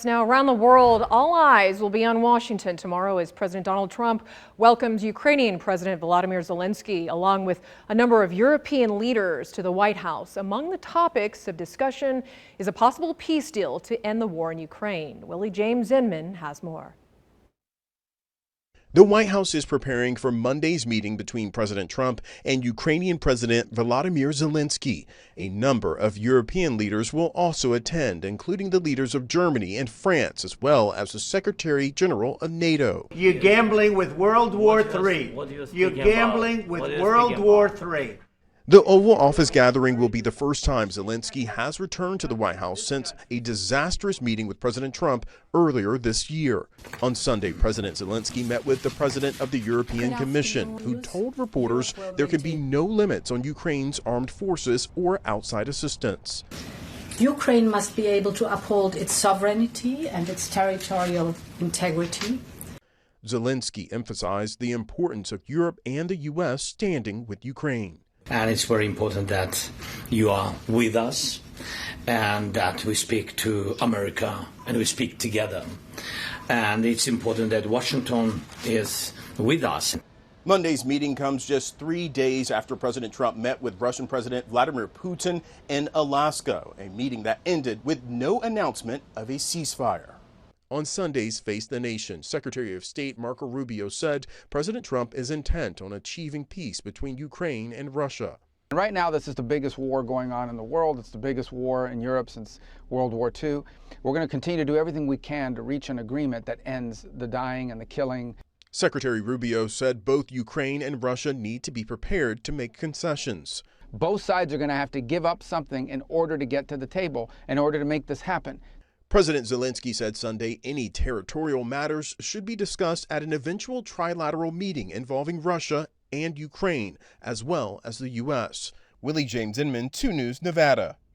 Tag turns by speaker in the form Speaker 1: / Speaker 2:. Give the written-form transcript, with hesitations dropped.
Speaker 1: now around the world, all eyes will be on Washington tomorrow as President Donald Trump welcomes Ukrainian President Volodymyr Zelenskyy, along with a number of European leaders, to the White House. Among the topics of discussion is a possible peace deal to end the war in Ukraine. Willie James Inman has more.
Speaker 2: The White House is preparing for Monday's meeting between President Trump and Ukrainian President Volodymyr Zelenskyy. A number of European leaders will also attend, including the leaders of Germany and France, as well as the Secretary General of NATO.
Speaker 3: You're gambling with World War III. You're gambling with World War III.
Speaker 2: The Oval Office gathering will be the first time Zelenskyy has returned to the White House since a disastrous meeting with President Trump earlier this year. On Sunday, President Zelenskyy met with the president of the European Commission, who told reporters there can be no limits on Ukraine's armed forces or outside assistance.
Speaker 4: Ukraine must be able to uphold its sovereignty and its territorial integrity.
Speaker 2: Zelenskyy emphasized the importance of Europe and the U.S. standing with Ukraine.
Speaker 5: And it's very important that you are with us and that we speak to America and we speak together. And it's important that Washington is with us.
Speaker 2: Monday's meeting comes just 3 days after President Trump met with Russian President Vladimir Putin in Alaska, a meeting that ended with no announcement of a ceasefire. On Sunday's Face the Nation, Secretary of State Marco Rubio said President Trump is intent on achieving peace between Ukraine and Russia.
Speaker 6: Right now, this is the biggest war going on in the world. It's the biggest war in Europe since World War II. We're going to continue to do everything we can to reach an agreement that ends the dying and the killing.
Speaker 2: Secretary Rubio said both Ukraine and Russia need to be prepared to make concessions.
Speaker 6: Both sides are going to have to give up something in order to get to the table, in order to make this happen.
Speaker 2: President Zelenskyy said Sunday any territorial matters should be discussed at an eventual trilateral meeting involving Russia and Ukraine, as well as the U.S. Willie James Inman, 2 News, Nevada.